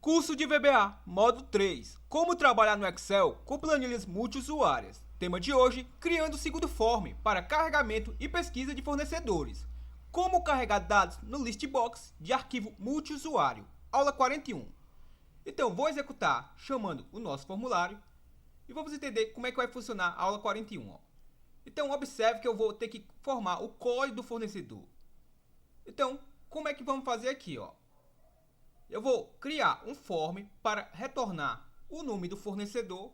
Curso de VBA, Módulo 3. Como trabalhar no Excel com planilhas multiusuárias. Tema de hoje, criando o segundo form para carregamento e pesquisa de fornecedores. Como carregar dados no listbox de arquivo multiusuário. Aula 41. Então, vou executar chamando o nosso formulário e vamos entender como é que vai funcionar a aula 41. Então, observe que eu vou ter que formar o código do fornecedor. Então, como é que vamos fazer aqui, Eu vou criar um form para retornar o nome do fornecedor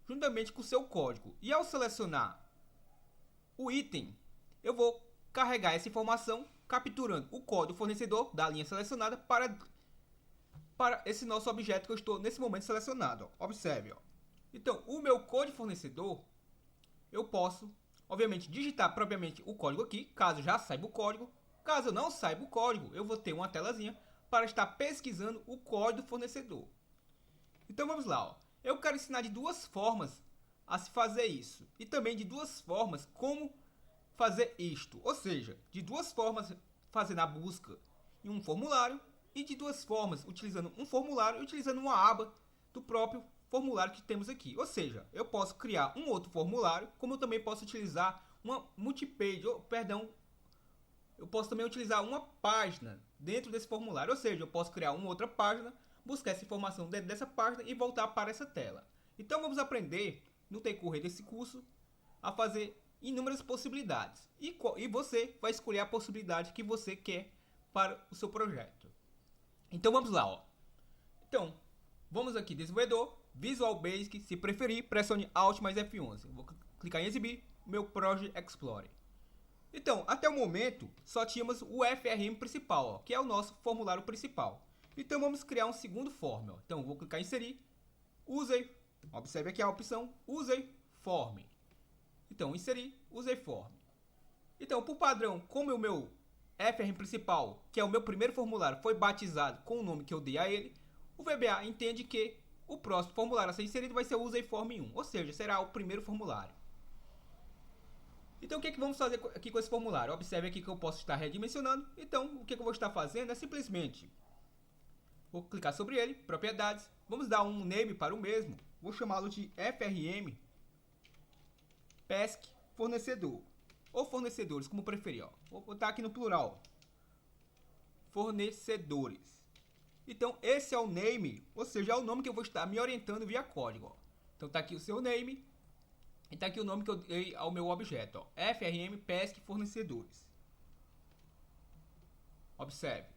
juntamente com o seu código. E ao selecionar o item, eu vou carregar essa informação capturando o código do fornecedor da linha selecionada para esse nosso objeto que eu estou nesse momento selecionado. Observe. Então, o meu código fornecedor, eu posso, obviamente, digitar propriamente o código aqui, caso já saiba o código. Caso eu não saiba o código, eu vou ter uma telazinha para estar pesquisando o código do fornecedor. Então vamos lá. Eu quero ensinar de duas formas a se fazer isso. E também de duas formas como fazer isto. Ou seja, de duas formas fazendo a busca em um formulário e de duas formas utilizando um formulário e utilizando uma aba do próprio formulário que temos aqui. Ou seja, eu posso criar um outro formulário, como eu também posso utilizar uma multipage, eu posso também utilizar uma página dentro desse formulário. Ou seja, eu posso criar uma outra página, buscar essa informação dentro dessa página e voltar para essa tela. Então vamos aprender no decorrer desse curso a fazer inúmeras possibilidades. E você vai escolher a possibilidade que você quer para o seu projeto. Então vamos lá. Então, vamos aqui, desenvolvedor, Visual Basic, se preferir, pressione Alt mais F11. Vou clicar em exibir meu Project Explorer. Então, até o momento, só tínhamos o FRM principal, que é o nosso formulário principal. Então, vamos criar um segundo form. Então, vou clicar em inserir, usei, observe aqui a opção, usei form. Então, inserir, usei form. Então, por padrão, como o meu FRM principal, que é o meu primeiro formulário, foi batizado com o nome que eu dei a ele, o VBA entende que o próximo formulário a ser inserido vai ser o usei form 1, ou seja, será o primeiro formulário. Então, o que vamos fazer aqui com esse formulário? Observe aqui que eu posso estar redimensionando. Então, o que eu vou estar fazendo é simplesmente... Vou clicar sobre ele, propriedades. Vamos dar um name para o mesmo. Vou chamá-lo de FRM PESC fornecedor. Ou fornecedores, como preferir. Vou botar aqui no plural. Fornecedores. Então, esse é o name, ou seja, é o nome que eu vou estar me orientando via código. Então, está aqui o seu name. E está aqui o nome que eu dei ao meu objeto, FRM PESC fornecedores. Observe.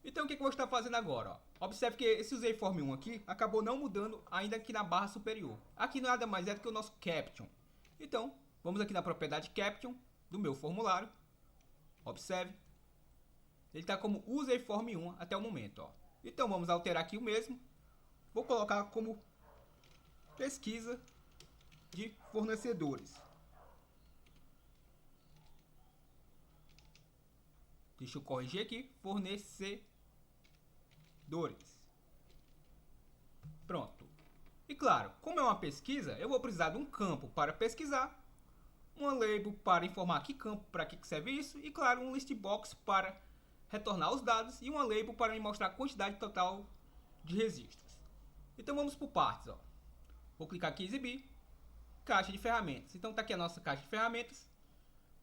Então o que eu vou estar fazendo agora? Observe que esse usei form 1 aqui acabou não mudando ainda aqui na barra superior. Aqui nada mais é do que o nosso caption. Então, vamos aqui na propriedade caption do meu formulário. Observe. Ele está como usei form 1 até o momento. Então vamos alterar aqui o mesmo. Vou colocar como pesquisa de fornecedores. Deixa eu corrigir aqui. Fornecedores. Pronto. E claro, como é uma pesquisa, eu vou precisar de um campo para pesquisar, uma label para informar que campo, para que serve isso, e claro, um listbox para retornar os dados e uma label para me mostrar a quantidade total de registros. Então vamos por partes. Vou clicar aqui em exibir. Caixa de ferramentas. Então está aqui a nossa caixa de ferramentas.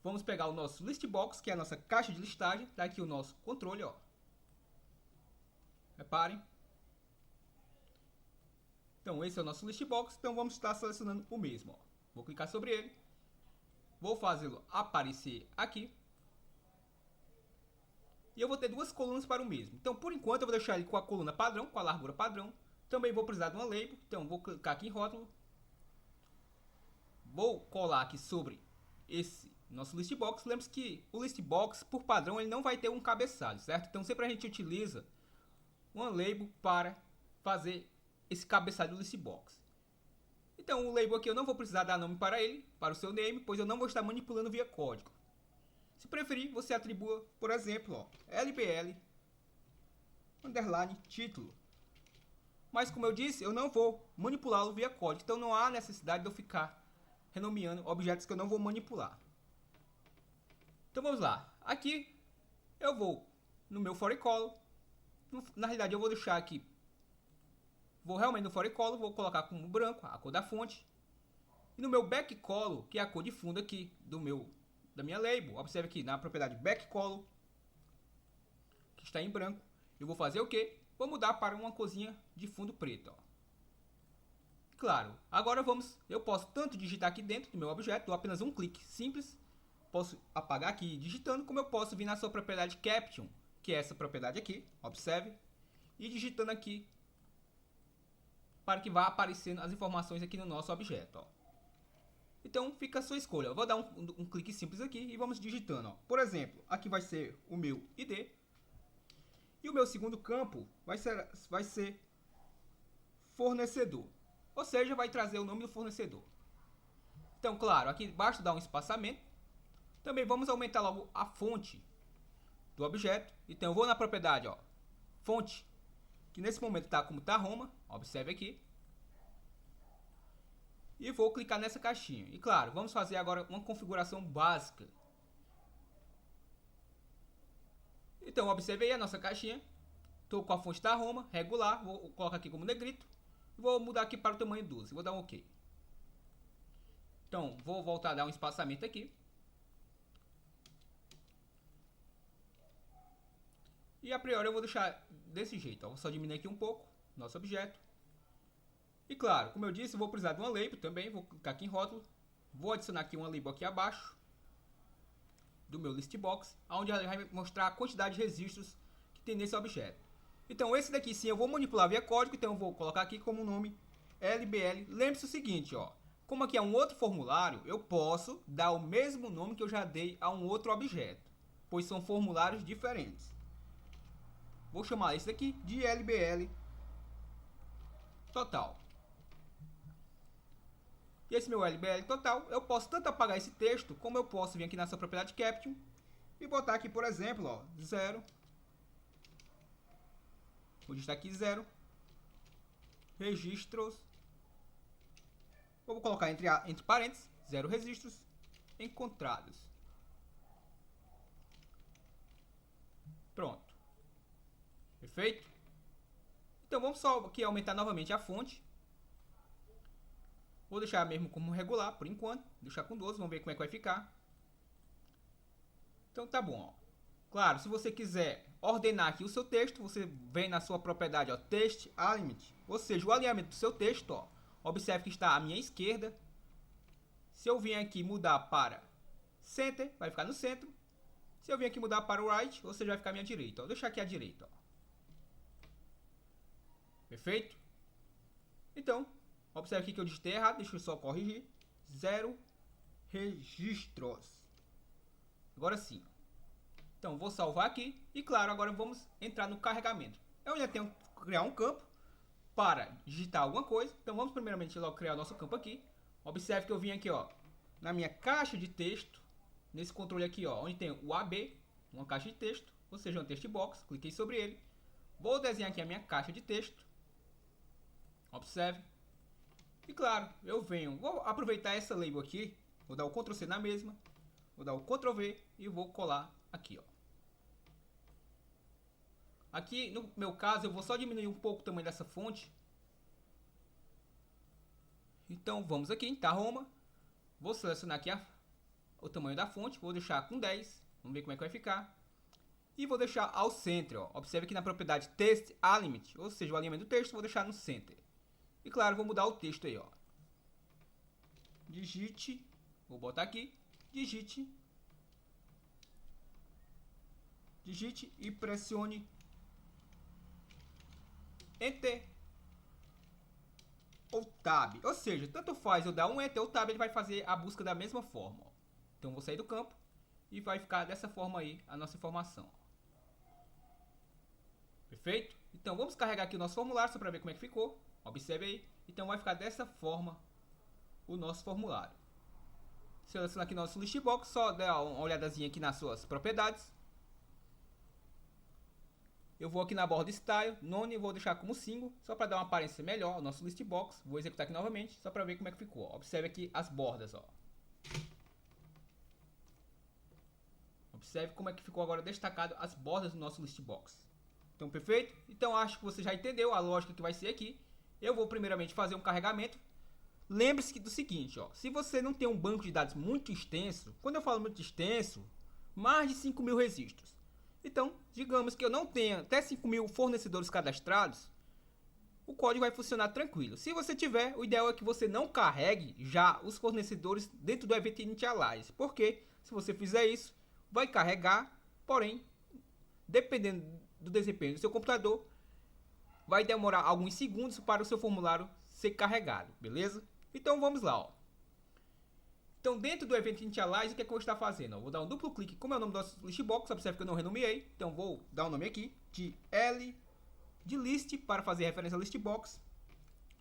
Vamos pegar o nosso listbox, que é a nossa caixa de listagem. Está aqui o nosso controle. Reparem. Então esse é o nosso listbox. Então vamos estar selecionando o mesmo. Vou clicar sobre ele. Vou fazê-lo aparecer aqui. E eu vou ter duas colunas para o mesmo. Então por enquanto eu vou deixar ele com a coluna padrão, com a largura padrão. Também vou precisar de uma label. Então vou clicar aqui em rótulo. Vou colar aqui sobre esse nosso listbox. Lembre-se que o listbox, por padrão, ele não vai ter um cabeçalho, certo? Então sempre a gente utiliza uma label para fazer esse cabeçalho do listbox. Então o label aqui eu não vou precisar dar nome para ele, para o seu name, pois eu não vou estar manipulando via código. Se preferir, você atribua, por exemplo, LBL underline título. Mas como eu disse, eu não vou manipulá-lo via código, então não há necessidade de eu ficar renomeando objetos que eu não vou manipular. Então vamos lá. Aqui eu vou no meu for column Na realidade eu vou deixar aqui, vou realmente no forecolor, vou colocar como branco a cor da fonte. E no meu backcolor, que é a cor de fundo aqui da minha label, observe aqui na propriedade backcolor, que está em branco, eu vou fazer o que? Vou mudar para uma corzinha de fundo preto. Ó. Claro, agora eu posso tanto digitar aqui dentro do meu objeto, dou apenas um clique simples, posso apagar aqui digitando, como eu posso vir na sua propriedade Caption, que é essa propriedade aqui, observe, e digitando aqui, para que vá aparecendo as informações aqui no nosso objeto. Ó. Então fica a sua escolha, eu vou dar um clique simples aqui e vamos digitando. Ó. Por exemplo, aqui vai ser o meu ID, e o meu segundo campo vai ser fornecedor. Ou seja, vai trazer o nome do fornecedor. Então, claro, aqui basta dar um espaçamento. Também vamos aumentar logo a fonte do objeto. Então, eu vou na propriedade, ó, fonte, que nesse momento está como tá Roma. Observe aqui. E vou clicar nessa caixinha. E claro, vamos fazer agora uma configuração básica. Então, observe aí a nossa caixinha. Estou com a fonte da Roma, regular. Vou colocar aqui como negrito. Vou mudar aqui para o tamanho 12. Vou dar um OK. Então, vou voltar a dar um espaçamento aqui. E a priori eu vou deixar desse jeito. Ó. Vou só diminuir aqui um pouco nosso objeto. E claro, como eu disse, eu vou precisar de uma label também. Vou clicar aqui em rótulo. Vou adicionar aqui uma label aqui abaixo do meu listbox, onde ela vai mostrar a quantidade de registros que tem nesse objeto. Então esse daqui sim eu vou manipular via código, então eu vou colocar aqui como nome LBL. Lembre-se o seguinte, ó, como aqui é um outro formulário, eu posso dar o mesmo nome que eu já dei a um outro objeto, pois são formulários diferentes. Vou chamar esse daqui de LBL total. E esse meu LBL total, eu posso tanto apagar esse texto, como eu posso vir aqui nessa propriedade Caption e botar aqui, por exemplo, ó, 0. Vou digitar aqui 0 registros. Vou colocar entre parênteses 0 registros encontrados. Pronto. Perfeito? Então vamos só aqui aumentar novamente a fonte. Vou deixar mesmo como regular por enquanto. Deixar com 12, vamos ver como é que vai ficar. Então tá bom, ó. Claro, se você quiser ordenar aqui o seu texto, você vem na sua propriedade, ó, Text Alignment, ou seja, o alinhamento do seu texto, ó, observe que está à minha esquerda. Se eu vim aqui mudar para Center, vai ficar no centro. Se eu vim aqui mudar para o Right, ou seja, vai ficar à minha direita. Ó. Vou deixar aqui à direita. Ó. Perfeito? Então, observe aqui que eu digitei errado, deixa eu só corrigir. 0 registros. Agora sim. Então, vou salvar aqui. E, claro, agora vamos entrar no carregamento. Eu ainda tenho que criar um campo para digitar alguma coisa. Então, vamos primeiramente logo criar o nosso campo aqui. Observe que eu vim aqui, ó, na minha caixa de texto. Nesse controle aqui, ó, onde tem o AB, uma caixa de texto. Ou seja, um text box. Cliquei sobre ele. Vou desenhar aqui a minha caixa de texto. Observe. E, claro, vou aproveitar essa label aqui. Vou dar o Ctrl C na mesma. Vou dar o Ctrl V e vou colar aqui, ó. Aqui, no meu caso, eu vou só diminuir um pouco o tamanho dessa fonte. Então, vamos aqui em Tá Roma. Vou selecionar aqui o tamanho da fonte. Vou deixar com 10. Vamos ver como é que vai ficar. E vou deixar ao centro, ó. Observe aqui na propriedade Text Alignment, ou seja, o alinhamento do texto, vou deixar no center. E, claro, vou mudar o texto aí, ó. Digite. Vou botar aqui. Digite e pressione Enter ou Tab. Ou seja, tanto faz eu dar um Enter ou Tab, ele vai fazer a busca da mesma forma. Ó. Então, vou sair do campo e vai ficar dessa forma aí a nossa informação. Perfeito? Então, vamos carregar aqui o nosso formulário só para ver como é que ficou. Observe aí. Então, vai ficar dessa forma o nosso formulário. Seleciona aqui nosso listbox, só dá uma olhadazinha aqui nas suas propriedades. Eu vou aqui na borda Style, None, vou deixar como single, só para dar uma aparência melhor ao nosso listbox. Vou executar aqui novamente, só para ver como é que ficou. Observe aqui as bordas, ó. Observe como é que ficou agora destacado as bordas do nosso listbox. Então, perfeito? Então, acho que você já entendeu a lógica que vai ser aqui. Eu vou primeiramente fazer um carregamento. Lembre-se do seguinte, ó, se você não tem um banco de dados muito extenso, quando eu falo muito extenso, mais de 5.000 registros. Então, digamos que eu não tenha até 5.000 fornecedores cadastrados, o código vai funcionar tranquilo. Se você tiver, o ideal é que você não carregue já os fornecedores dentro do Event Initialize, porque se você fizer isso, vai carregar, porém, dependendo do desempenho do seu computador, vai demorar alguns segundos para o seu formulário ser carregado, beleza? Então vamos lá, ó. Então dentro do Event Initialize, o que é que eu vou estar fazendo? Eu vou dar um duplo clique, como é o nome do nosso listbox, observe que eu não renomeei, então vou dar um nome aqui de L de list para fazer referência ao listbox.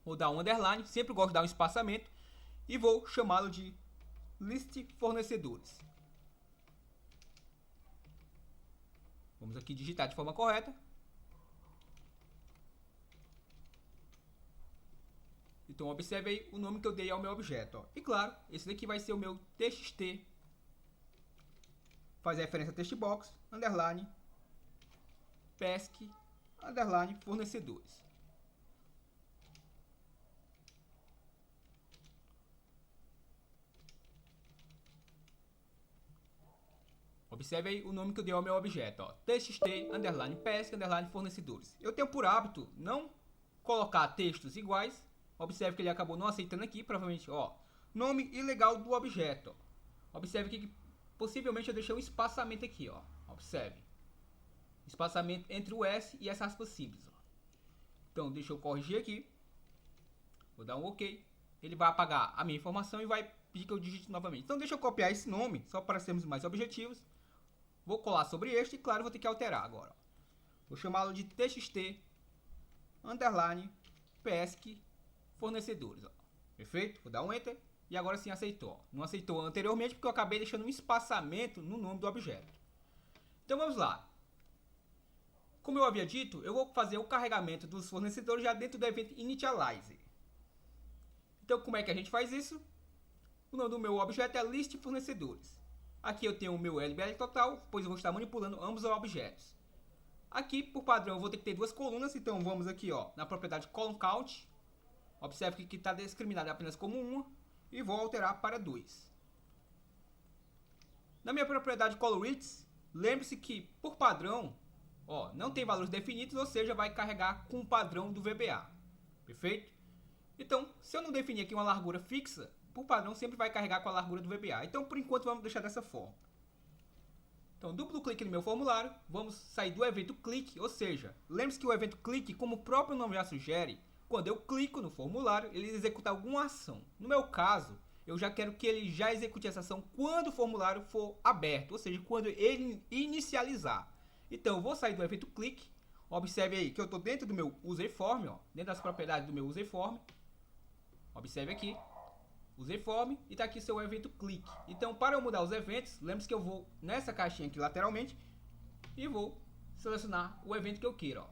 Vou dar um underline, sempre gosto de dar um espaçamento e vou chamá-lo de list fornecedores. Vamos aqui digitar de forma correta. Então observe aí o nome que eu dei ao meu objeto, ó. E claro, esse daqui vai ser o meu txt, faz referência a textbox, underline, pesc, underline, fornecedores. Observe aí o nome que eu dei ao meu objeto, ó, txt, underline, pesc, underline, fornecedores. Eu tenho por hábito não colocar textos iguais. Observe que ele acabou não aceitando aqui, provavelmente, ó, nome ilegal do objeto. Observe que possivelmente eu deixei um espaçamento aqui, ó. Observe. Espaçamento entre o S e as aspas simples, ó. Então, deixa eu corrigir aqui. Vou dar um OK. Ele vai apagar a minha informação e vai pedir que eu digite novamente. Então, deixa eu copiar esse nome, só para sermos mais objetivos. Vou colar sobre este e, claro, vou ter que alterar agora, ó. Vou chamá-lo de txt, underline, pesc, fornecedores, ó. Perfeito? Vou dar um enter e agora sim aceitou, ó. Não aceitou anteriormente porque eu acabei deixando um espaçamento no nome do objeto. Então vamos lá. Como eu havia dito, eu vou fazer o carregamento dos fornecedores já dentro do Event Initialize. Então como é que a gente faz isso? O nome do meu objeto é list fornecedores. Aqui eu tenho o meu LBL total, pois eu vou estar manipulando ambos os objetos. Aqui por padrão eu vou ter que ter duas colunas, então vamos aqui, ó, na propriedade column count. Observe que está discriminado apenas como 1 e vou alterar para 2. Na minha propriedade colorIds, lembre-se que por padrão, ó, não tem valores definidos, ou seja, vai carregar com o padrão do VBA. Perfeito? Então, se eu não definir aqui uma largura fixa, por padrão sempre vai carregar com a largura do VBA. Então, por enquanto, vamos deixar dessa forma. Então, duplo clique no meu formulário, vamos sair do evento click, ou seja, lembre-se que o evento click, como o próprio nome já sugere, quando eu clico no formulário, ele executa alguma ação. No meu caso, eu já quero que ele já execute essa ação quando o formulário for aberto, ou seja, quando ele inicializar. Então, eu vou sair do evento click. Observe aí que eu estou dentro do meu userform, ó, dentro das propriedades do meu userform. Observe aqui, userform, e está aqui seu evento click. Então, para eu mudar os eventos, lembre-se que eu vou nessa caixinha aqui lateralmente e vou selecionar o evento que eu queira, ó.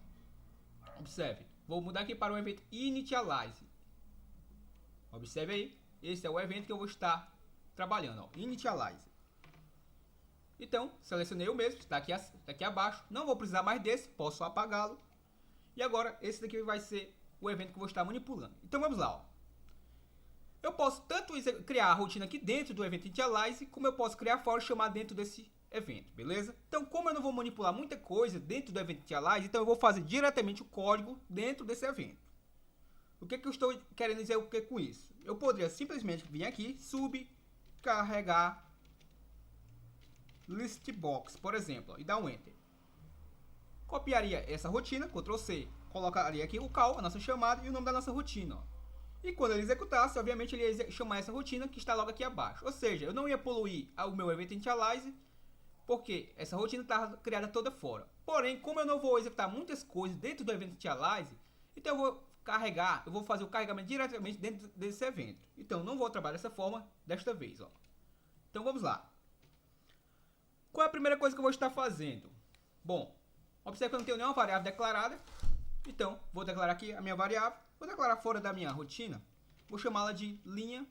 Observe. Vou mudar aqui para o evento Initialize. Observe aí, esse é o evento que eu vou estar trabalhando, ó, Initialize. Então, selecionei o mesmo, está aqui abaixo. Não vou precisar mais desse, posso apagá-lo. E agora, esse daqui vai ser o evento que eu vou estar manipulando. Então, vamos lá, ó. Eu posso tanto criar a rotina aqui dentro do evento Initialize, como eu posso criar fora e chamar dentro desse evento, beleza? Então, como eu não vou manipular muita coisa dentro do Event Initialize, então eu vou fazer diretamente o código dentro desse evento. O que eu estou querendo dizer o que com isso? Eu poderia simplesmente vir aqui, carregar listbox, por exemplo, e dar um enter. Copiaria essa rotina, Ctrl C, colocaria aqui o call, a nossa chamada e o nome da nossa rotina, ó. E quando ele executasse, obviamente ele ia chamar essa rotina que está logo aqui abaixo. Ou seja, eu não ia poluir o meu Event Initialize, porque essa rotina está criada toda fora. Porém, como eu não vou executar muitas coisas dentro do Event Initialize, então eu vou fazer o carregamento diretamente dentro desse evento. Então, não vou trabalhar dessa forma desta vez, ó. Então, vamos lá. Qual é a primeira coisa que eu vou estar fazendo? Bom, observe que eu não tenho nenhuma variável declarada. Então, vou declarar aqui a minha variável. Vou declarar fora da minha rotina. Vou chamá-la de linha.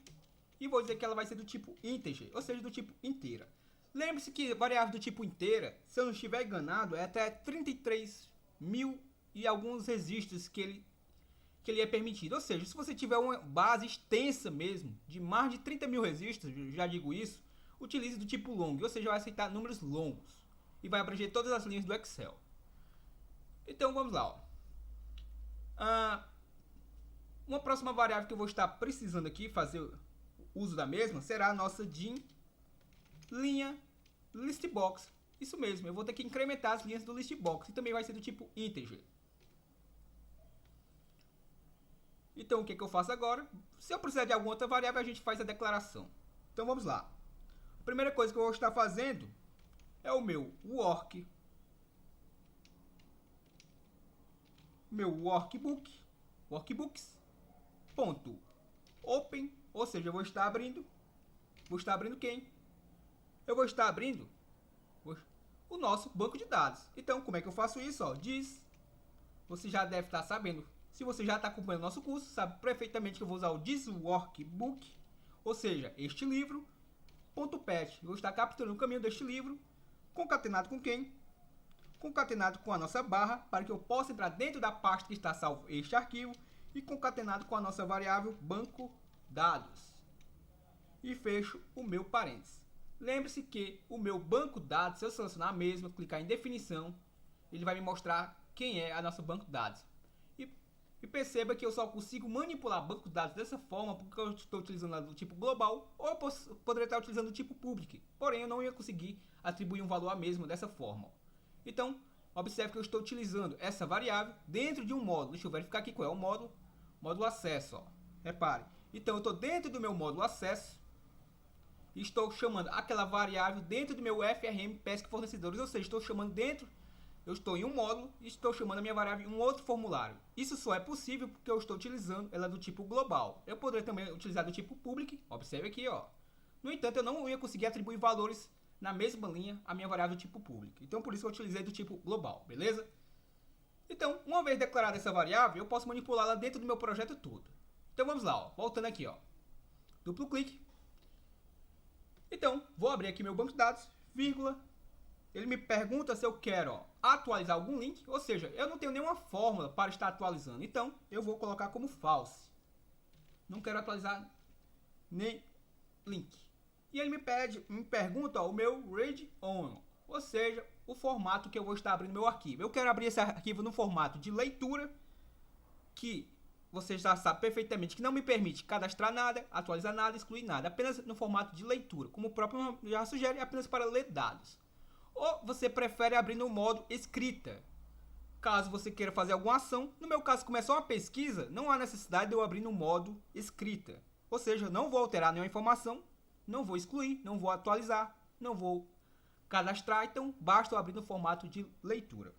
E vou dizer que ela vai ser do tipo integer, ou seja, do tipo inteira. Lembre-se que variável do tipo inteira, se eu não estiver enganado, é até 33 1000 e alguns registros que ele é permitido. Ou seja, se você tiver uma base extensa mesmo, de mais de 30 mil registros, já digo isso, utilize do tipo long, ou seja, vai aceitar números longos e vai abranger todas as linhas do Excel. Então vamos lá. Uma próxima variável que eu vou estar precisando aqui fazer uso da mesma será a nossa DIN linha listbox. Isso mesmo, eu vou ter que incrementar as linhas do listbox e também vai ser do tipo integer. Então o que eu faço agora? Se eu precisar de alguma outra variável, a gente faz a declaração. Então vamos lá. A primeira coisa que eu vou estar fazendo é o meu workbooks.open, ou seja, eu vou estar abrindo quem? Eu vou estar abrindo o nosso banco de dados. Então, como é que eu faço isso? Você já deve estar sabendo. Se você já está acompanhando o nosso curso, sabe perfeitamente que eu vou usar o this workbook, ou seja, este livro, .pet. Eu vou estar capturando o caminho deste livro, concatenado com quem? Concatenado com a nossa barra, para que eu possa entrar dentro da pasta que está salvo este arquivo, e concatenado com a nossa variável banco dados. E fecho o meu parênteses. Lembre-se que o meu banco dados, se eu selecionar a mesma, clicar em definição, ele vai me mostrar quem é a nossa banco dados. E perceba que eu só consigo manipular banco de dados dessa forma porque eu estou utilizando do tipo global, ou eu poderia estar utilizando do tipo public. Porém, eu não ia conseguir atribuir um valor a mesmo dessa forma. Então, observe que eu estou utilizando essa variável dentro de um módulo. Deixa eu verificar aqui qual é o módulo. Módulo acesso, repare. Então, eu estou dentro do meu módulo acesso e estou chamando aquela variável dentro do meu FRM pesca fornecedores. Ou seja, estou chamando dentro... Eu estou em um módulo e estou chamando a minha variável em um outro formulário. Isso só é possível porque eu estou utilizando ela do tipo global. Eu poderia também utilizar do tipo public. Observe aqui, No entanto, eu não ia conseguir atribuir valores na mesma linha à minha variável do tipo public. Então, por isso eu utilizei do tipo global, beleza? Então, uma vez declarada essa variável, eu posso manipulá-la dentro do meu projeto todo. Então, vamos lá, voltando aqui, Duplo clique. Então, vou abrir aqui meu banco de dados, vírgula. Ele me pergunta se eu quero atualizar algum link, ou seja, eu não tenho nenhuma fórmula para estar atualizando. Então, eu vou colocar como false. Não quero atualizar nem link. E ele me pergunta o meu read on, ou seja, o formato que eu vou estar abrindo meu arquivo. Eu quero abrir esse arquivo no formato de leitura, que você já sabe perfeitamente que não me permite cadastrar nada, atualizar nada, excluir nada. Apenas no formato de leitura, como o próprio nome já sugere, apenas para ler dados. Ou você prefere abrir no modo escrita, caso você queira fazer alguma ação. No meu caso, como é só uma pesquisa, não há necessidade de eu abrir no modo escrita. Ou seja, não vou alterar nenhuma informação, não vou excluir, não vou atualizar, não vou cadastrar, então basta eu abrir no formato de leitura.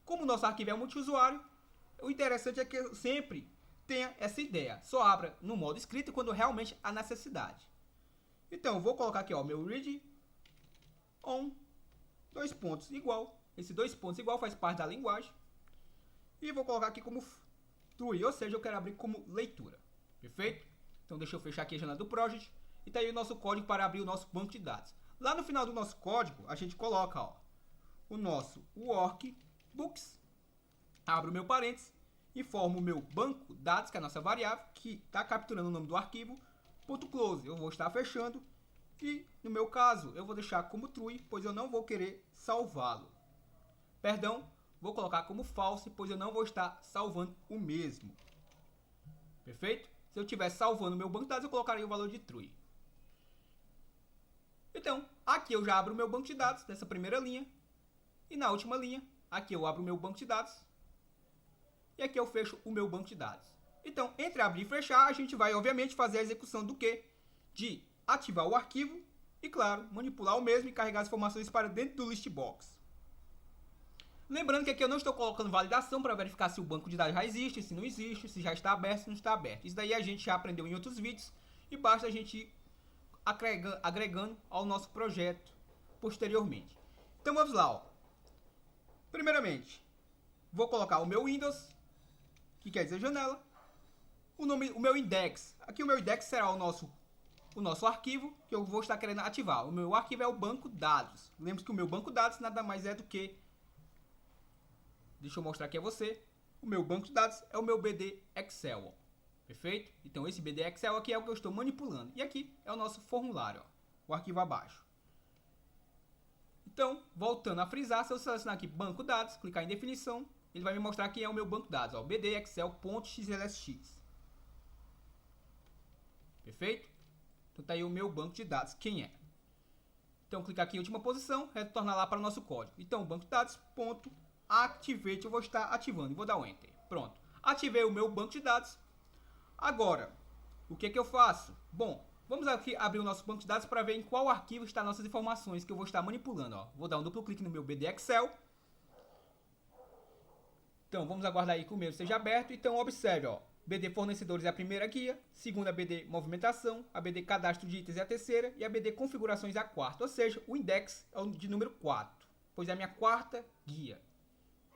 Como o nosso arquivo é multiusuário, o interessante é que eu sempre tenha essa ideia. Só abra no modo escrito quando realmente há necessidade. Então, eu vou colocar aqui, meu read on, dois pontos igual. Esse dois pontos igual faz parte da linguagem. E vou colocar aqui como true, ou seja, eu quero abrir como leitura. Perfeito? Então deixa eu fechar aqui a janela do project. E tá aí o nosso código para abrir o nosso banco de dados. Lá no final do nosso código, a gente coloca o nosso workbooks. Abro o meu parênteses e formo o meu banco dados, que é a nossa variável, que está capturando o nome do arquivo, .close. Eu vou estar fechando. E, no meu caso, eu vou deixar como true, pois eu não vou querer salvá-lo. Perdão, vou colocar como false, pois eu não vou estar salvando o mesmo. Perfeito? Se eu estiver salvando o meu banco de dados, eu colocaria o valor de true. Então, aqui eu já abro o meu banco de dados, nessa primeira linha. E na última linha, aqui eu abro o meu banco de dados. E aqui eu fecho o meu banco de dados. Então, entre abrir e fechar, a gente vai, obviamente, fazer a execução do quê? De ativar o arquivo e, claro, manipular o mesmo e carregar as informações para dentro do listbox. Lembrando que aqui eu não estou colocando validação para verificar se o banco de dados já existe, se não existe, se já está aberto, se não está aberto. Isso daí a gente já aprendeu em outros vídeos e basta a gente ir agregando ao nosso projeto posteriormente. Então vamos lá. Primeiramente, vou colocar o meu Windows, que quer dizer janela, o meu index. Aqui o meu index será o nosso arquivo que eu vou estar querendo ativar. O meu arquivo é o banco dados. Lembre-se que o meu banco dados nada mais é do que deixa eu mostrar aqui a você. O meu banco de dados é o meu BD Excel, ó. Perfeito? Então esse BD Excel aqui é o que eu estou manipulando. E aqui é o nosso formulário, ó, o arquivo abaixo. Então, voltando a frisar, se eu selecionar aqui banco de dados, clicar em definição, ele vai me mostrar que é o meu banco de dados, ó, BD Excel.xlsx. Perfeito? Então tá aí o meu banco de dados, quem é? Então clicar aqui em última posição, retornar lá para o nosso código. Então banco de dados, ponto, activate, eu vou estar ativando e vou dar um enter. Pronto, ativei o meu banco de dados. Agora, o que eu faço? Bom, vamos aqui abrir o nosso banco de dados para ver em qual arquivo estão nossas informações que eu vou estar manipulando. Ó. Vou dar um duplo clique no meu BD Excel. Então, vamos aguardar aí que o meu esteja aberto. Então, observe, ó, BD Fornecedores é a primeira guia, segunda BD Movimentação, a BD Cadastro de Itens é a terceira e a BD Configurações é a quarta. Ou seja, o index é o de número 4, pois é a minha quarta guia.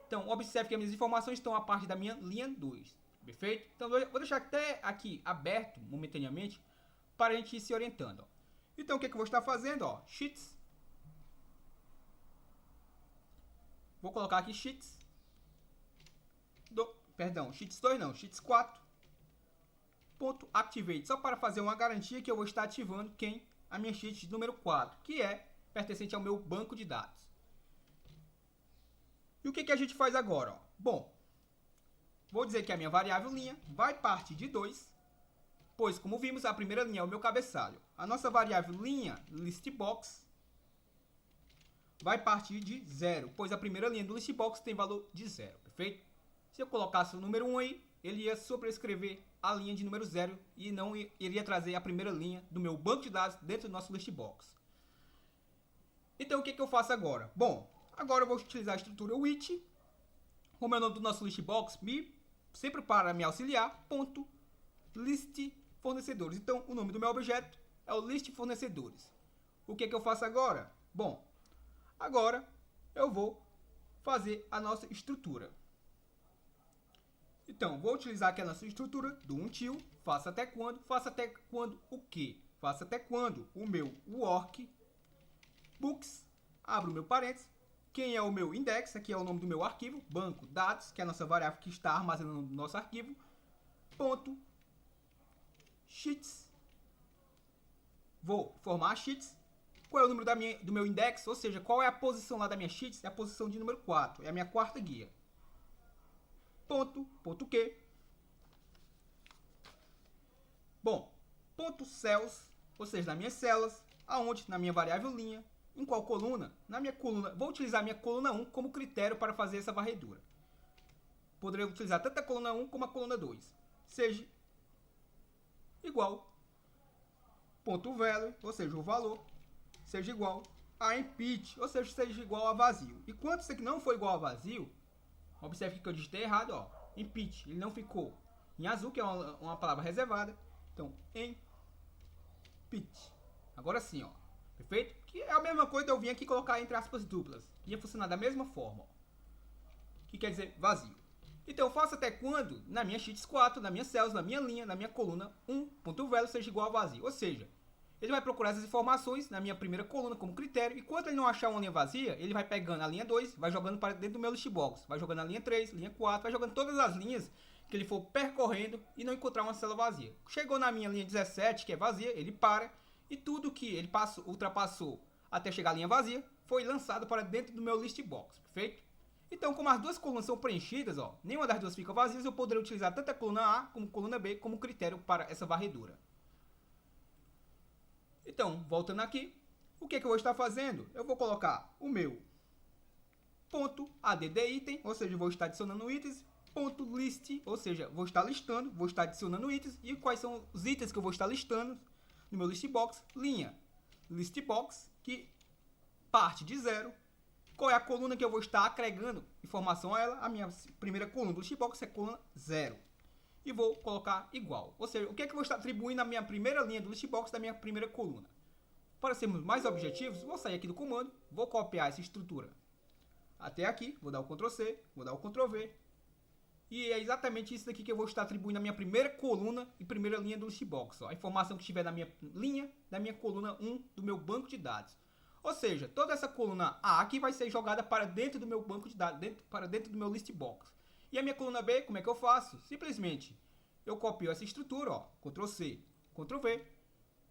Então, observe que as minhas informações estão a parte da minha linha 2. Perfeito? Então, vou deixar até aqui aberto momentaneamente para a gente ir se orientando. Ó. Então, o que eu vou estar fazendo? Ó, Sheets. Vou colocar aqui Sheets. Sheets 2 não, Sheets 4. Ponto Activate. Só para fazer uma garantia que eu vou estar ativando quem? A minha sheet número 4, que é pertencente ao meu banco de dados. E o que a gente faz agora? Ó? Bom, vou dizer que a minha variável linha vai partir de 2, pois, como vimos, a primeira linha é o meu cabeçalho. A nossa variável linha, listbox, vai partir de 0, pois a primeira linha do listbox tem valor de 0, perfeito? Se eu colocasse o número 1 aí, ele ia sobrescrever a linha de número 0 e não iria trazer a primeira linha do meu banco de dados dentro do nosso listbox. Então, o que eu faço agora? Bom, agora eu vou utilizar a estrutura with, como é o nome do nosso listbox, sempre para me auxiliar, ponto, list fornecedores. Então, o nome do meu objeto é o list fornecedores. O que eu faço agora? Bom, agora eu vou fazer a nossa estrutura. Então, vou utilizar aqui a nossa estrutura do until, faça até quando o quê? Faça até quando o meu work, books, abro o meu parênteses, quem é o meu index, aqui é o nome do meu arquivo, banco, dados, que é a nossa variável que está armazenando no nosso arquivo, ponto, sheets, vou formar a sheets, qual é o número do meu index, ou seja, qual é a posição lá da minha sheets, é a posição de número 4, é a minha quarta guia. Ponto Q. Bom, ponto cells, ou seja, nas minhas células, aonde? Na minha variável linha. Em qual coluna? Na minha coluna. Vou utilizar a minha coluna 1 como critério para fazer essa varredura. Poderia utilizar tanto a coluna 1 como a coluna 2. Seja igual. Ponto value, ou seja, o valor, seja igual a empty, ou seja igual a vazio. E quando isso aqui não for igual a vazio, observe que eu digitei errado, ó. Empty, ele não ficou em azul, que é uma palavra reservada. Então, empty. Agora sim, ó. Perfeito? Que é a mesma coisa eu vim aqui colocar entre aspas duplas. Ia funcionar da mesma forma, ó. Que quer dizer vazio. Então, eu faço até quando, na minha sheets 4, na minha cells, na minha linha, na minha coluna, 1.value seja igual a vazio. Ou seja, ele vai procurar essas informações na minha primeira coluna como critério. E quando ele não achar uma linha vazia, ele vai pegando a linha 2, vai jogando para dentro do meu listbox. Vai jogando a linha 3, linha 4, vai jogando todas as linhas que ele for percorrendo e não encontrar uma célula vazia. Chegou na minha linha 17, que é vazia, ele para. E tudo que ele ultrapassou até chegar à linha vazia foi lançado para dentro do meu listbox. Perfeito? Então, como as duas colunas são preenchidas, ó, nenhuma das duas fica vazia, eu poderia utilizar tanto a coluna A como a coluna B como critério para essa varredura. Então, voltando aqui, o que eu vou estar fazendo? Eu vou colocar o meu ponto add item, ou seja, vou estar adicionando itens, ponto list, ou seja, vou estar listando, vou estar adicionando itens, e quais são os itens que eu vou estar listando no meu listbox, linha listbox, que parte de 0, qual é a coluna que eu vou estar agregando informação a ela, a minha primeira coluna do listbox é a coluna 0. E vou colocar igual. Ou seja, o que eu vou estar atribuindo na minha primeira linha do listbox da minha primeira coluna. Para sermos mais objetivos, vou sair aqui do comando, vou copiar essa estrutura até aqui, vou dar o Ctrl C, vou dar o Ctrl V. E é exatamente isso daqui que eu vou estar atribuindo na minha primeira coluna e primeira linha do listbox. Ó, a informação que estiver na minha linha, da minha coluna 1 do meu banco de dados. Ou seja, toda essa coluna A aqui vai ser jogada para dentro do meu banco de dados, para dentro do meu list box. E a minha coluna B, como é que eu faço? Simplesmente, eu copio essa estrutura, ó, Ctrl C, Ctrl V,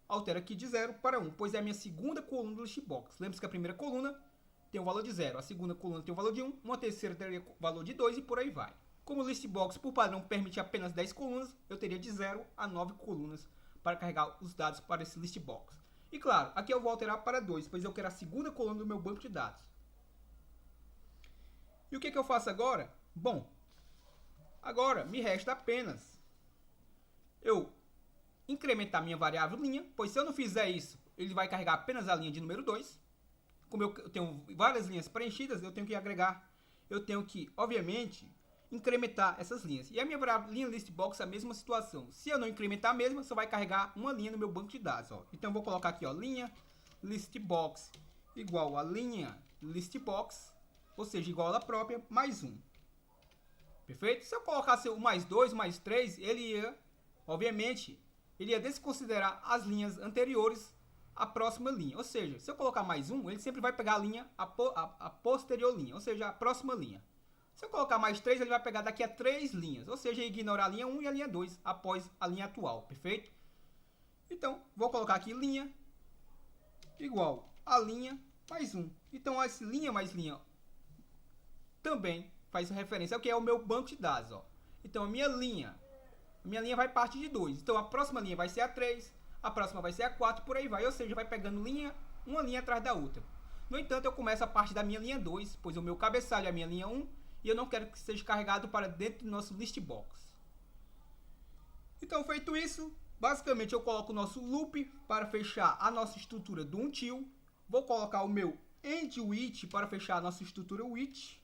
altero aqui de 0 para 1, pois é a minha segunda coluna do list box. Lembre-se que a primeira coluna tem um valor de 0, a segunda coluna tem um valor de 1, uma terceira teria valor de 2 e por aí vai. Como o list box por padrão permite apenas 10 colunas, eu teria de 0 a 9 colunas para carregar os dados para esse list box. E claro, aqui eu vou alterar para 2, pois eu quero a segunda coluna do meu banco de dados. E o que eu faço agora? Bom, agora me resta apenas eu incrementar minha variável linha, pois se eu não fizer isso, ele vai carregar apenas a linha de número 2. Como eu tenho várias linhas preenchidas, eu tenho que agregar, eu tenho que, obviamente, incrementar essas linhas. E a minha linha listbox é a mesma situação. Se eu não incrementar a mesma, só vai carregar uma linha no meu banco de dados. Ó. Então eu vou colocar aqui, ó, linha listbox igual a linha listbox, ou seja, igual a ela própria, mais 1. Perfeito? Se eu colocasse o mais 2, mais 3, ele ia, obviamente, ele ia desconsiderar as linhas anteriores à próxima linha. Ou seja, se eu colocar mais 1, ele sempre vai pegar a linha, a posterior linha, ou seja, a próxima linha. Se eu colocar mais 3, ele vai pegar daqui a 3 linhas, ou seja, ignorar a linha 1 e a linha 2 após a linha atual, perfeito? Então, vou colocar aqui linha igual a linha mais 1. Então, essa linha mais linha também faz referência ao que é o meu banco de dados. Ó. Então, a minha linha vai partir de 2. Então, a próxima linha vai ser a 3, a próxima vai ser a 4, por aí vai. Ou seja, vai pegando uma linha atrás da outra. No entanto, eu começo a partir da minha linha 2, pois o meu cabeçalho é a minha linha 1, e eu não quero que seja carregado para dentro do nosso list box. Então, feito isso, basicamente eu coloco o nosso loop para fechar a nossa estrutura do until. Vou colocar o meu end with para fechar a nossa estrutura with.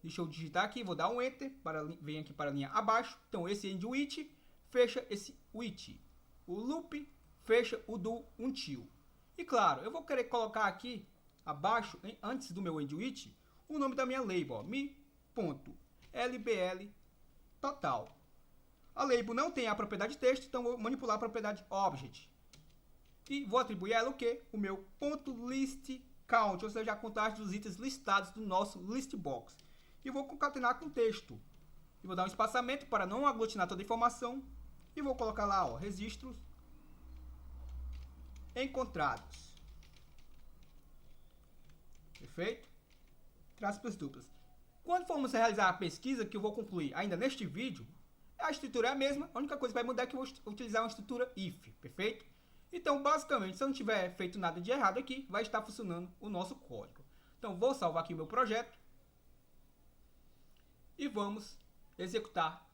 Deixa eu digitar aqui, vou dar um enter, vem aqui para a linha abaixo. Então, esse end with fecha esse with. O loop fecha o do until. E claro, eu vou querer colocar aqui abaixo, antes do meu end with, o nome da minha label, mi.lbl total. A label não tem a propriedade texto, então vou manipular a propriedade object. E vou atribuir a ela o quê? O meu .list count, ou seja, a contagem dos itens listados do nosso list box. E vou concatenar com texto. E vou dar um espaçamento para não aglutinar toda a informação. E vou colocar lá, ó, registros encontrados. Perfeito? Aspas duplas. Quando formos realizar a pesquisa, que eu vou concluir ainda neste vídeo, a estrutura é a mesma, a única coisa que vai mudar é que eu vou utilizar uma estrutura if, perfeito? Então, basicamente, se eu não tiver feito nada de errado aqui, vai estar funcionando o nosso código. Então, vou salvar aqui o meu projeto e vamos executar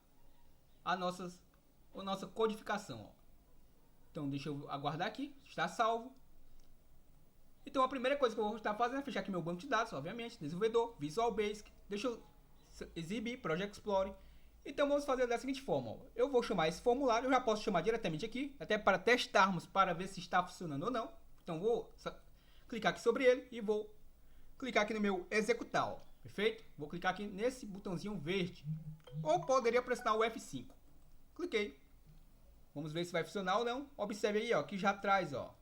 a nossa codificação. Ó. Então, deixa eu aguardar aqui, está salvo. Então, a primeira coisa que eu vou estar fazendo é fechar aqui meu banco de dados, obviamente, desenvolvedor, Visual Basic, deixa eu exibir, Project Explorer. Então, vamos fazer da seguinte forma, ó. Eu vou chamar esse formulário, eu já posso chamar diretamente aqui, até para testarmos, para ver se está funcionando ou não. Então, vou clicar aqui sobre ele e vou clicar aqui no meu executar, ó. Perfeito? Vou clicar aqui nesse botãozinho verde, ou poderia pressionar o F5. Cliquei. Vamos ver se vai funcionar ou não. Observe aí, ó, que já traz, ó,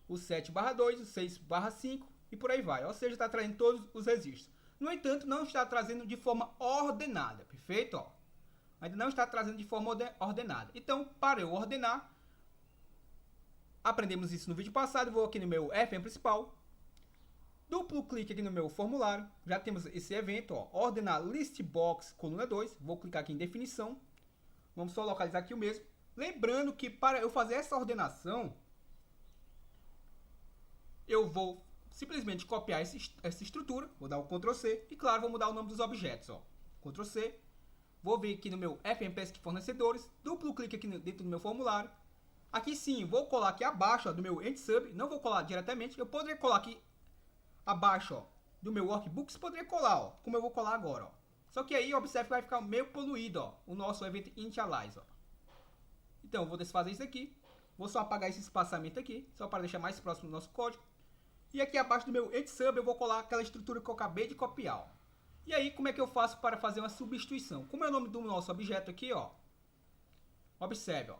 o 7/2, o 6/5 e por aí vai. Ou seja, está trazendo todos os registros. No entanto, não está trazendo de forma ordenada, perfeito? Ó. Ainda não está trazendo de forma ordenada. Então, para eu ordenar, aprendemos isso no vídeo passado. Vou aqui no meu FM principal, duplo clique aqui no meu formulário. Já temos esse evento, ó, ordenar listbox coluna 2. Vou clicar aqui em definição. Vamos só localizar aqui o mesmo. Lembrando que para eu fazer essa ordenação, eu vou simplesmente copiar essa estrutura, vou dar o Ctrl C e, claro, vou mudar o nome dos objetos. Ó. Ctrl C, vou vir aqui no meu FMPESC fornecedores, duplo clique aqui dentro do meu formulário. Aqui sim, vou colar aqui abaixo, ó, do meu EndSub, não vou colar diretamente, eu poderia colar aqui abaixo, ó, do meu Workbooks, poderia colar, ó, como eu vou colar agora. Ó. Só que aí, observe que vai ficar meio poluído, ó, o nosso evento initialize. Ó. Então, eu vou desfazer isso aqui, vou só apagar esse espaçamento aqui, só para deixar mais próximo do nosso código. E aqui abaixo do meu EndSub eu vou colar aquela estrutura que eu acabei de copiar. Ó. E aí, como é que eu faço para fazer uma substituição? Como é o nome do nosso objeto aqui, ó. Observe, ó.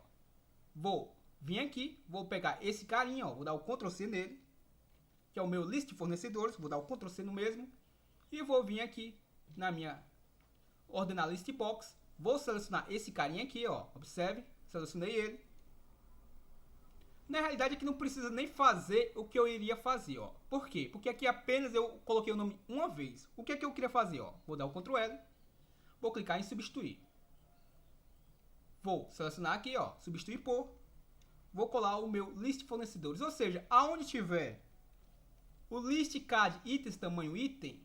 Vou vir aqui, vou pegar esse carinha, ó, vou dar o Ctrl C nele. que é o meu list de fornecedores. Vou dar o Ctrl C no mesmo. E vou vir aqui na minha ordenar list box. Vou selecionar esse carinha aqui, ó. Observe, selecionei ele. Na realidade aqui não precisa nem fazer o que eu iria fazer, ó. Por quê? Porque aqui apenas eu coloquei o nome uma vez. O que é que eu queria fazer, ó? Vou dar o Ctrl L. Vou clicar em substituir. Vou selecionar aqui, ó, substituir por. Vou colar o meu list de fornecedores. Ou seja, aonde tiver o list cad itens tamanho item,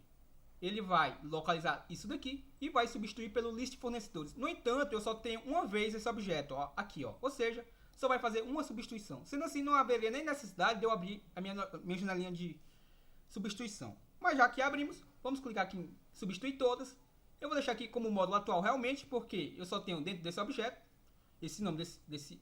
ele vai localizar isso daqui e vai substituir pelo list de fornecedores. No entanto, eu só tenho uma vez esse objeto, ó, aqui, ó. Ou seja, só vai fazer uma substituição. Sendo assim, não haveria nem necessidade de eu abrir a minha janelinha de substituição. Mas já que abrimos, vamos clicar aqui em substituir todas. Eu vou deixar aqui como módulo atual realmente, porque eu só tenho dentro desse objeto esse nome desse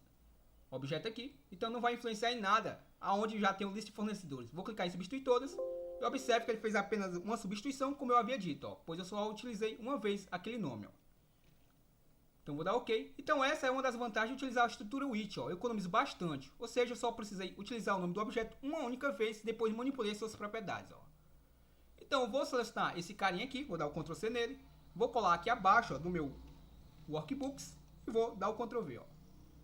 objeto aqui. Então não vai influenciar em nada aonde já tem um list de fornecedores. Vou clicar em substituir todas. E observe que ele fez apenas uma substituição, como eu havia dito, ó, pois eu só utilizei uma vez aquele nome, ó. Então vou dar OK. Então essa é uma das vantagens de utilizar a estrutura with, ó. Eu economizo bastante. Ou seja, eu só precisei utilizar o nome do objeto uma única vez, depois manipulei suas propriedades, ó. Então eu vou selecionar esse carinha aqui, vou dar o Ctrl C nele. Vou colar aqui abaixo, ó, do meu workbooks e vou dar o Ctrl V, ó.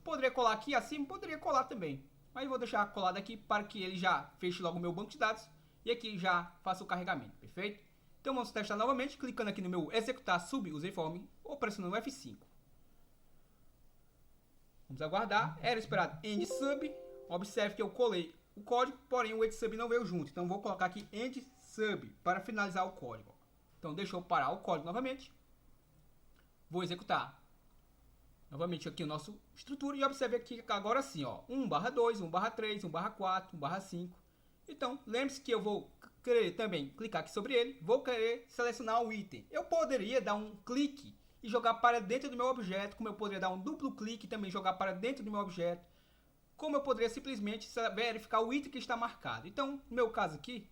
Poderia colar aqui acima, poderia colar também. Mas vou deixar colado aqui para que ele já feche logo o meu banco de dados e aqui já faça o carregamento, perfeito? Então vamos testar novamente, clicando aqui no meu executar sub userform ou pressionando F5. Vamos aguardar. Era esperado end sub. Observe que eu colei o código, porém o end sub não veio junto. Então vou colocar aqui end sub para finalizar o código. Então deixa eu parar o código novamente. Vou executar novamente aqui o nosso estrutura e observe aqui agora sim, ó, 1/2, 1/3, 1/4, 1/5. Então, lembre-se que eu vou querer também clicar aqui sobre ele, vou querer selecionar o item. Eu poderia dar um clique e jogar para dentro do meu objeto, como eu poderia dar um duplo clique e também jogar para dentro do meu objeto, como eu poderia simplesmente verificar o item que está marcado. Então, no meu caso aqui,